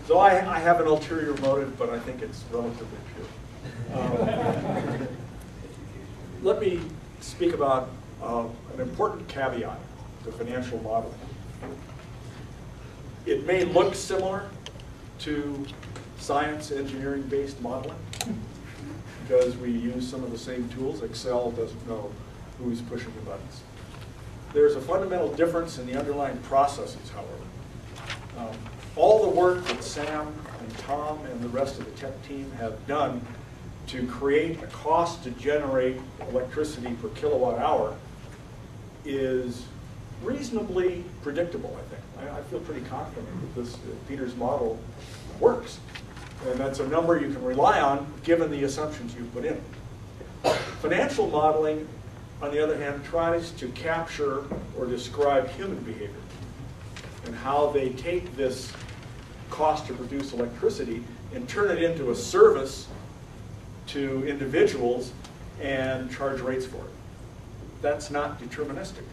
So I have an ulterior motive, but I think it's relatively pure. Let me speak about an important caveat to financial modeling. It may look similar to science, engineering-based modeling because we use some of the same tools. Excel doesn't know who's pushing the buttons. There's a fundamental difference in the underlying processes, however. All the work that Sam and Tom and the rest of the tech team have done to create a cost to generate electricity per kilowatt hour is reasonably predictable, I think. I feel pretty confident that Peter's model works. And that's a number you can rely on given the assumptions you put in. Financial modeling, on the other hand, tries to capture or describe human behavior and how they take this cost to produce electricity and turn it into a service to individuals and charge rates for it. That's not deterministic.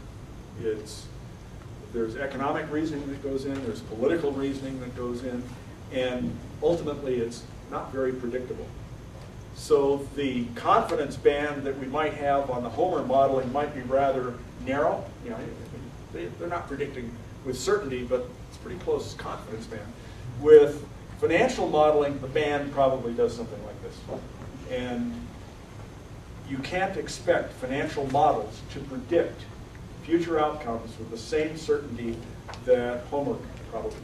There's economic reasoning that goes in, there's political reasoning that goes in, and ultimately it's not very predictable. So the confidence band that we might have on the Homer modeling might be rather narrow. You know, they're not predicting with certainty, but it's pretty close confidence band. With financial modeling, the band probably does something like this. And you can't expect financial models to predict future outcomes with the same certainty that Homer probably can.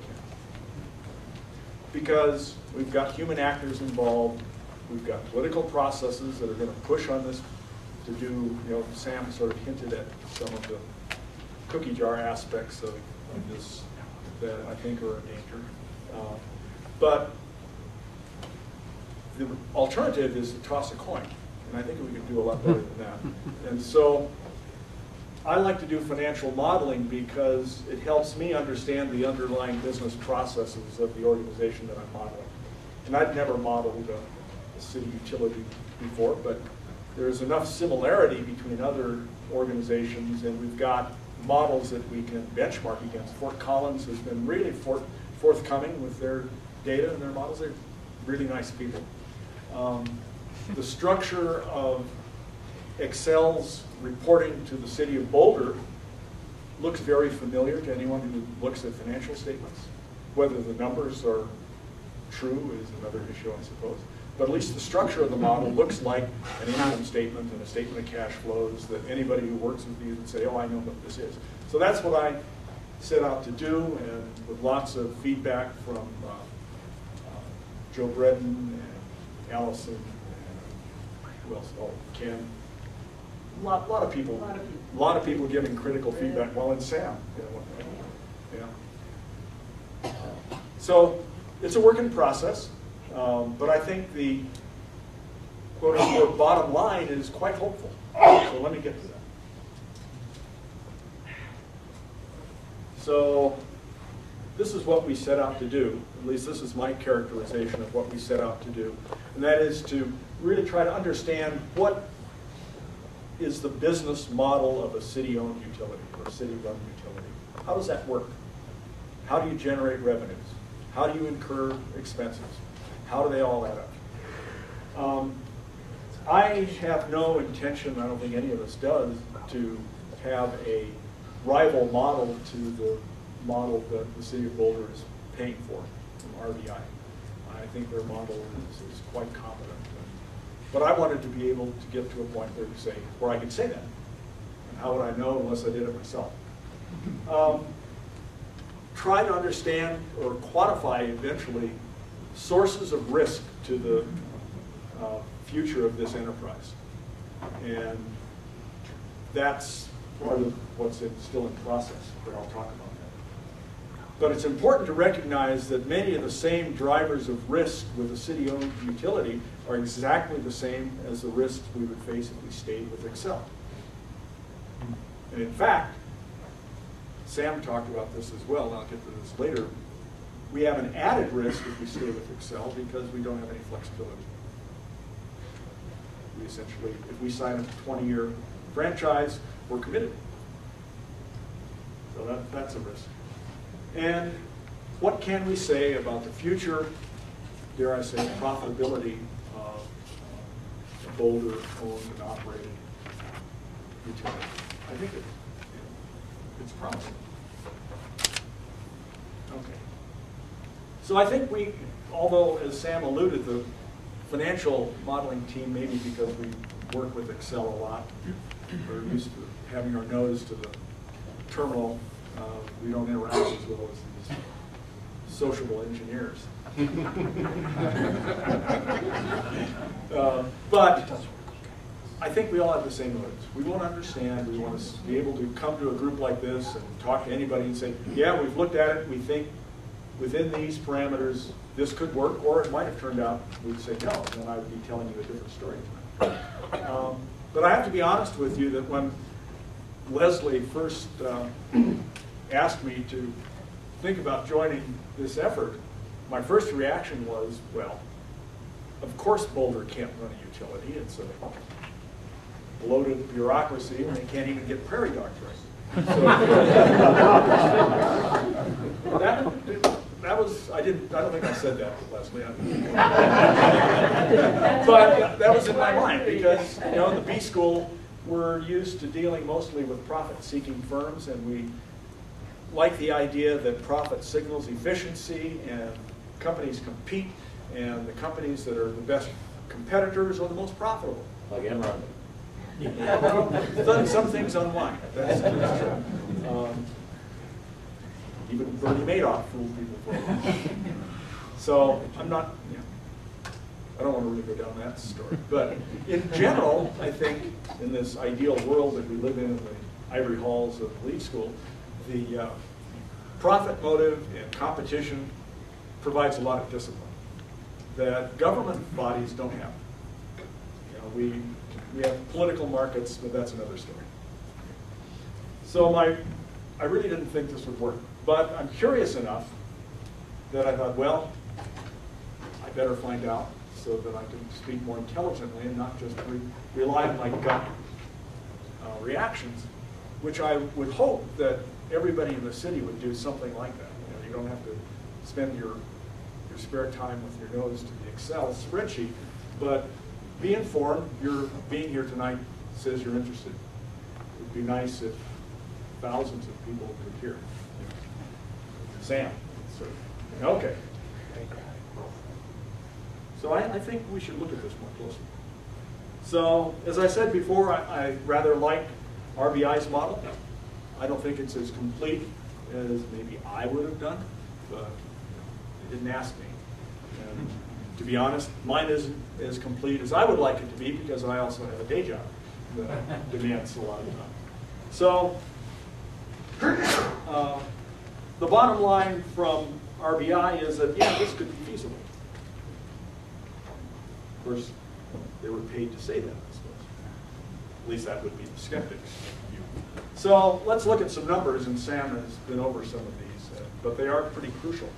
Because we've got human actors involved, we've got political processes that are going to push on this to do, you know, Sam sort of hinted at some of the cookie jar aspects of this that I think are in danger. But the alternative is to toss a coin, and I think we can do a lot better than that. And so I like to do financial modeling because it helps me understand the underlying business processes of the organization that I'm modeling. And I'd never modeled a city utility before, but there's enough similarity between other organizations, and we've got models that we can benchmark against. Fort Collins has been really forthcoming with their data and their models. They're really nice people. The structure of Excel's reporting to the city of Boulder looks very familiar to anyone who looks at financial statements. Whether the numbers are true is another issue, I suppose. But at least the structure of the model looks like an income statement and a statement of cash flows that anybody who works with you would say, oh, I know what this is. So that's what I set out to do, and with lots of feedback from Joe Bredden and Allison and who else? Oh, Ken. A lot of people giving critical feedback. Well, and Sam. Yeah. So it's a working process, but I think the quote-unquote bottom line is quite hopeful. So let me get to that. So this is what we set out to do. At least this is my characterization of what we set out to do. And that is to really try to understand what is the business model of a city-owned utility or a city-run utility. How does that work? How do you generate revenues? How do you incur expenses? How do they all add up? I have no intention, I don't think any of us does, to have a rival model to the model that the city of Boulder is paying for from RBI. I think their model is quite competent. But I wanted to be able to get to a point where I could say that. And how would I know unless I did it myself? Try to understand or quantify eventually sources of risk to the future of this enterprise. And that's part of what's still in process, but I'll talk about that. But it's important to recognize that many of the same drivers of risk with a city-owned utility are exactly the same as the risks we would face if we stayed with Excel. And in fact, Sam talked about this as well, and I'll get to this later. We have an added risk if we stay with Excel because we don't have any flexibility. We essentially, if we sign a 20-year franchise, we're committed. So that's a risk. And what can we say about the future, dare I say, profitability of a Boulder-owned and operated utility? I think it's promising. Okay. So I think we, although as Sam alluded, the financial modeling team, maybe because we work with Excel a lot, we're used to having our nose to the terminal, we don't interact as well as these sociable engineers. But I think we all have the same motives. We want to understand, we want to be able to come to a group like this and talk to anybody and say, yeah, we've looked at it, we think within these parameters this could work, or it might have turned out we'd say no, and then I would be telling you a different story tonight. But I have to be honest with you that when Leslie first asked me to think about joining this effort, my first reaction was, well, of course Boulder can't run a utility. It's a bloated bureaucracy, and they can't even get prairie dogs right. So, that was, I don't think I said that to Leslie. But that was in my mind because, you know, the B School, we're used to dealing mostly with profit-seeking firms, and we like the idea that profit signals efficiency, and companies compete, and the companies that are the best competitors are the most profitable. Like Enron. Yeah, well, some things unwind. That's true. Even Bernie Madoff fooled people for a while. So I'm not, you know, I don't want to really go down that story. But in general, I think in this ideal world that we live in the ivory halls of the lead school, the profit motive and competition provides a lot of discipline that government bodies don't have. You know, we have political markets, but that's another story. So I really didn't think this would work. But I'm curious enough that I thought, well, I better find out so that I can speak more intelligently and not just rely on my gut reactions, which I would hope that everybody in the city would do something like that. You know, you don't have to spend your spare time with your nose to the Excel spreadsheet, but be informed. Your being here tonight says you're interested. It would be nice if thousands of people could hear. Sam. Okay. So I think we should look at this more closely. So, as I said before, I rather like RBI's model. I don't think it's as complete as maybe I would have done, but they didn't ask me. And to be honest, mine isn't as complete as I would like it to be because I also have a day job that demands a lot of time. So, the bottom line from RBI is that, yeah, this could be feasible. Of course, they were paid to say that, I suppose. At least that would be the skeptics' view. So let's look at some numbers, and Sam has been over some of these, but they are pretty crucial.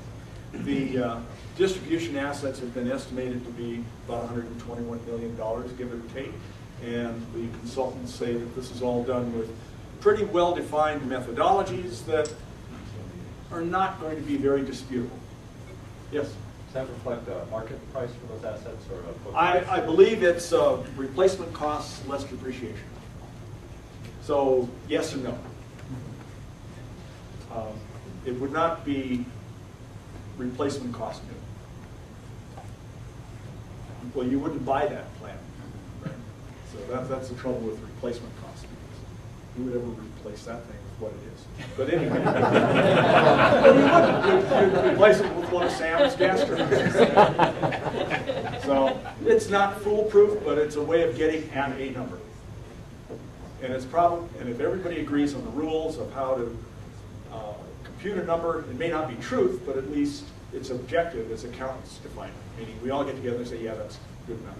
The distribution assets have been estimated to be about $121 million, give or take, and the consultants say that this is all done with pretty well-defined methodologies that are not going to be very disputable. Yes? Does that reflect the market price for those assets, or a book price? I believe it's replacement costs less depreciation. So yes and no. It would not be replacement cost new. Well, you wouldn't buy that plant, right? So that's the trouble with replacement cost, because who would ever replace that thing with what it is? But anyway, well, you wouldn't. You'd replace it with one of Sam's gas turbines. So it's not foolproof, but it's a way of getting at a number. And it's probably, and if everybody agrees on the rules of how to compute a number, it may not be truth, but at least it's objective as accountants define it. Meaning we all get together and say, yeah, that's good enough.